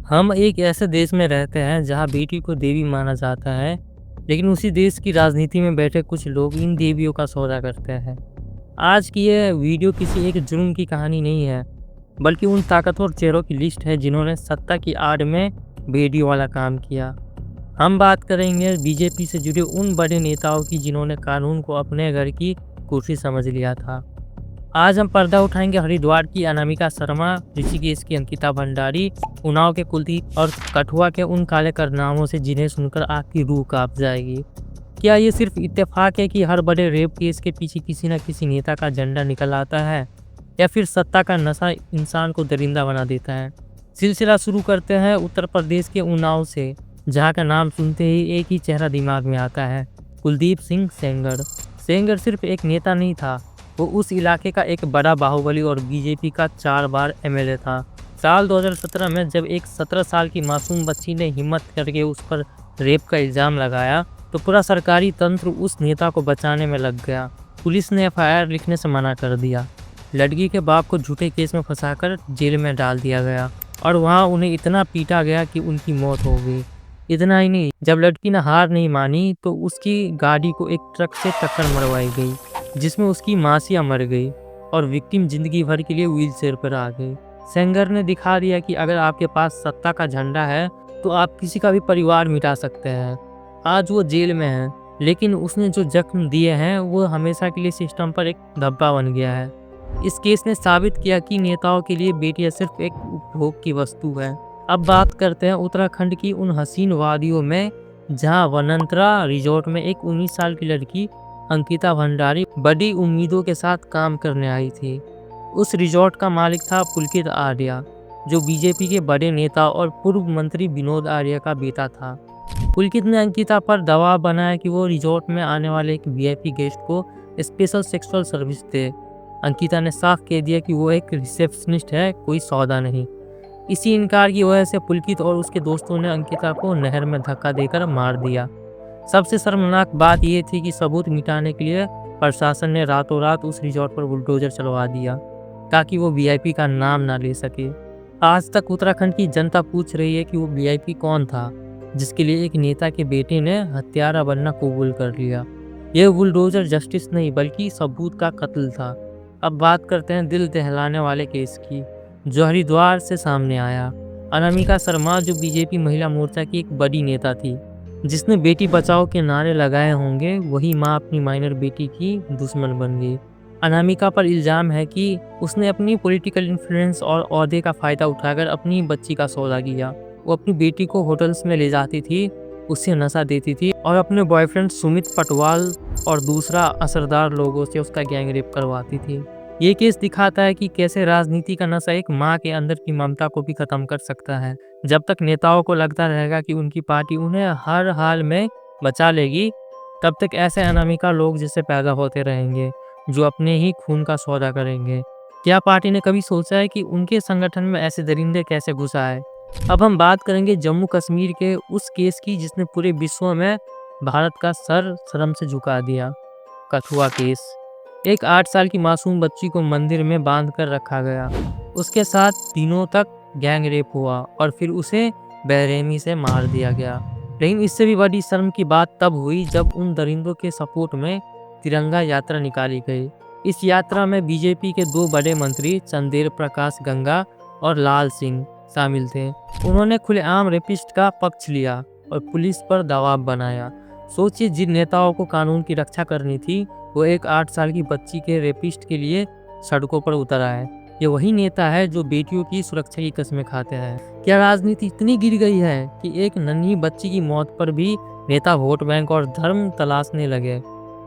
हम एक ऐसे देश में रहते हैं जहाँ बेटी को देवी माना जाता है, लेकिन उसी देश की राजनीति में बैठे कुछ लोग इन देवियों का सौदा करते हैं। आज की यह वीडियो किसी एक जुर्म की कहानी नहीं है, बल्कि उन ताकतवर चेहरों की लिस्ट है जिन्होंने सत्ता की आड़ में बेटियों वाला काम किया। हम बात करेंगे बीजेपी से जुड़े उन बड़े नेताओं की जिन्होंने कानून को अपने घर की कुर्सी समझ लिया था। आज हम पर्दा उठाएंगे हरिद्वार की अनामिका शर्मा, ऋषिकेश की अंकिता भंडारी, उन्नाव के कुलदीप और कठुआ के उन काले कारनामों से जिन्हें सुनकर आपकी रूह कांप जाएगी। क्या ये सिर्फ इत्तेफाक है कि हर बड़े रेप केस के पीछे किसी न किसी नेता का झंडा निकल आता है, या फिर सत्ता का नशा इंसान को दरिंदा बना देता है? सिलसिला शुरू करते हैं उत्तर प्रदेश के उन्नाव से, जहाँ का नाम सुनते ही एक ही चेहरा दिमाग में आता है, कुलदीप सिंह सेंगर। सेंगर सिर्फ एक नेता नहीं था, वो उस इलाके का एक बड़ा बाहुबली और बीजेपी का 4 बार एमएलए था। साल 2017 में जब एक 17 साल की मासूम बच्ची ने हिम्मत करके उस पर रेप का इल्ज़ाम लगाया, तो पूरा सरकारी तंत्र उस नेता को बचाने में लग गया। पुलिस ने एफआईआर लिखने से मना कर दिया। लड़की के बाप को झूठे केस में फंसाकर जेल में डाल दिया गया और वहाँ उन्हें इतना पीटा गया कि उनकी मौत हो गई। इतना ही नहीं, जब लड़की ने हार नहीं मानी तो उसकी गाड़ी को एक ट्रक से टक्कर मरवाई गई, जिसमें उसकी मासिया मर गई और विक्टिम जिंदगी भर के लिए व्हीलचेयर पर आ गई। सेंगर ने दिखा दिया कि अगर आपके पास सत्ता का झंडा है तो आप किसी का भी परिवार मिटा सकते हैं। आज वो जेल में है, लेकिन उसने जो जख्म दिए हैं वो हमेशा के लिए सिस्टम पर एक धब्बा बन गया है। इस केस ने साबित किया कि नेताओं के लिए बेटियां सिर्फ एक उपभोग की वस्तु है। अब बात करते हैं उत्तराखंड की उन हसीन वादियों में, जहां वनंतरा रिजॉर्ट में एक 19 साल की लड़की अंकिता भंडारी बड़ी उम्मीदों के साथ काम करने आई थी। उस रिजॉर्ट का मालिक था पुलकित आर्या, जो बीजेपी के बड़े नेता और पूर्व मंत्री विनोद आर्या का बेटा था। पुलकित ने अंकिता पर दबाव बनाया कि वो रिजॉर्ट में आने वाले एक वीआईपी गेस्ट को स्पेशल सेक्सुअल सर्विस दे। अंकिता ने साफ कह दिया कि वो एक रिसेप्शनिस्ट है, कोई सौदा नहीं। इसी इनकार की वजह से पुलकित और उसके दोस्तों ने अंकिता को नहर में धक्का देकर मार दिया। सबसे शर्मनाक बात यह थी कि सबूत मिटाने के लिए प्रशासन ने रातों रात उस रिजॉर्ट पर बुलडोजर चलवा दिया, ताकि वो वीआईपी का नाम ना ले सके। आज तक उत्तराखंड की जनता पूछ रही है कि वो वीआईपी कौन था, जिसके लिए एक नेता के बेटे ने हत्यारा बनना कबूल कर लिया। यह बुलडोजर जस्टिस नहीं, बल्कि सबूत का कत्ल था। अब बात करते हैं दिल दहलाने वाले केस की, जो हरिद्वार से सामने आया। अनामिका शर्मा, जो बीजेपी महिला मोर्चा की एक बड़ी नेता थी, जिसने बेटी बचाओ के नारे लगाए होंगे, वही मां अपनी माइनर बेटी की दुश्मन बन गई। अनामिका पर इल्ज़ाम है कि उसने अपनी पॉलिटिकल इन्फ्लुएंस और ओहदे का फ़ायदा उठाकर अपनी बच्ची का सौदा किया। वो अपनी बेटी को होटल्स में ले जाती थी, उससे नशा देती थी और अपने बॉयफ्रेंड सुमित पटवाल और दूसरा असरदार लोगों से उसका गैंग रेप करवाती थी। ये केस दिखाता है कि कैसे राजनीति का नशा एक माँ के अंदर की ममता को भी खत्म कर सकता है। जब तक नेताओं को लगता रहेगा कि उनकी पार्टी उन्हें हर हाल में बचा लेगी, तब तक ऐसे अनामिका लोग जैसे पैदा होते रहेंगे, जो अपने ही खून का सौदा करेंगे। क्या पार्टी ने कभी सोचा है कि उनके संगठन में ऐसे दरिंदे कैसे घुस आए? अब हम बात करेंगे जम्मू कश्मीर के उस केस की जिसने पूरे विश्व में भारत का सर शर्म से झुका दिया, कठुआ केस। एक 8 साल की मासूम बच्ची को मंदिर में बांध कर रखा गया, उसके साथ दिनों तक गैंग रेप हुआ और फिर उसे बेरहमी से मार दिया गया। लेकिन इससे भी बड़ी शर्म की बात तब हुई जब उन दरिंदों के सपोर्ट में तिरंगा यात्रा निकाली गई। इस यात्रा में बीजेपी के 2 बड़े मंत्री चंदेर प्रकाश गंगा और लाल सिंह शामिल थे। उन्होंने खुलेआम रेपिस्ट का पक्ष लिया और पुलिस पर दबाव बनाया। सोचिए, जिन नेताओं को कानून की रक्षा करनी थी, वो एक 8 साल की बच्ची के रेपिस्ट के लिए सड़कों पर उतर आए। ये वही नेता है जो बेटियों की सुरक्षा की कस्में खाते हैं। क्या राजनीति इतनी गिर गई है कि एक नन्ही बच्ची की मौत पर भी नेता वोट बैंक और धर्म तलाशने लगे?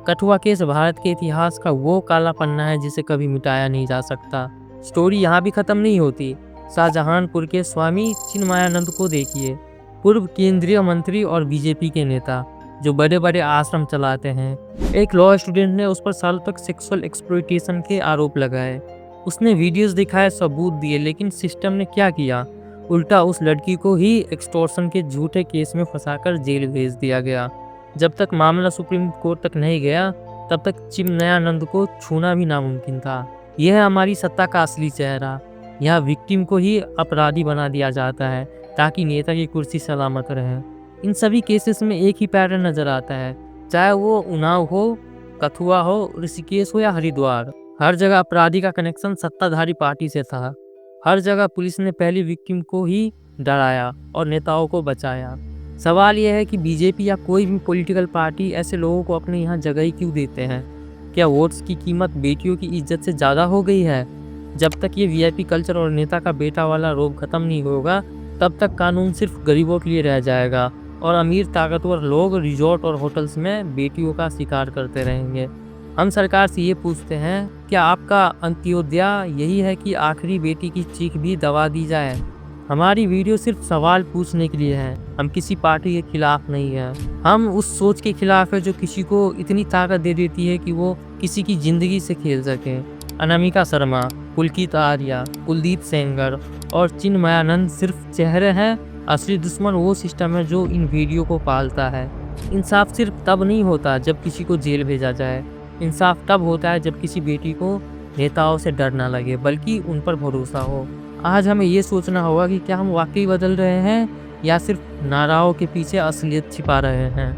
कठुआ केस भारत के इतिहास का वो काला पन्ना है जिसे कभी मिटाया नहीं जा सकता। स्टोरी यहाँ भी खत्म नहीं होती। शाहजहानपुर के स्वामी चिन्मयानंद को देखिए, पूर्व केंद्रीय मंत्री और बीजेपी के नेता, जो बड़े बड़े आश्रम चलाते हैं। एक लॉ स्टूडेंट ने उस पर सालों तक सेक्सुअल एक्सप्लॉइटेशन के आरोप लगाए। उसने वीडियोस दिखाए, सबूत दिए, लेकिन सिस्टम ने क्या किया? उल्टा उस लड़की को ही एक्सटॉर्शन के झूठे केस में फंसाकर जेल भेज दिया गया। जब तक मामला सुप्रीम कोर्ट तक नहीं गया, तब तक चिन्मयानंद को छूना भी नामुमकिन था। यह है हमारी सत्ता का असली चेहरा। यहाँ विक्टिम को ही अपराधी बना दिया जाता है, ताकि नेता की कुर्सी सलामत रहे। इन सभी केसेस में एक ही पैटर्न नजर आता है, चाहे वो उन्नाव हो, कथुआ हो, ऋषिकेश हो या हरिद्वार। हर जगह अपराधी का कनेक्शन सत्ताधारी पार्टी से था। हर जगह पुलिस ने पहली विक्टिम को ही डराया और नेताओं को बचाया। सवाल यह है कि बीजेपी या कोई भी पॉलिटिकल पार्टी ऐसे लोगों को अपने यहाँ जगह ही क्यों देते हैं? क्या वोट्स की कीमत बेटियों की इज्जत से ज़्यादा हो गई है? जब तक ये वीआईपी कल्चर और नेता का बेटा वाला रोब खत्म नहीं होगा, तब तक कानून सिर्फ गरीबों के लिए रह जाएगा और अमीर ताकतवर लोग रिजॉर्ट और होटल्स में बेटियों का शिकार करते रहेंगे। हम सरकार से ये पूछते हैं, क्या आपका अंत्योदय यही है कि आखिरी बेटी की चीख भी दबा दी जाए? हमारी वीडियो सिर्फ सवाल पूछने के लिए है, हम किसी पार्टी के खिलाफ नहीं हैं। हम उस सोच के खिलाफ है जो किसी को इतनी ताकत दे देती है कि वो किसी की ज़िंदगी से खेल सके। अनामिका शर्मा, पुलकित आर्या, कुलदीप सेंगर और चिन्मयानंद सिर्फ चेहरे हैं, असली दुश्मन वो सिस्टम है जो इन वीडियो को पालता है। इंसाफ सिर्फ तब नहीं होता जब किसी को जेल भेजा जाए, इंसाफ तब होता है जब किसी बेटी को नेताओं से डर ना लगे बल्कि उन पर भरोसा हो। आज हमें ये सोचना होगा कि क्या हम वाकई बदल रहे हैं या सिर्फ नाराओं के पीछे असलियत छिपा रहे हैं।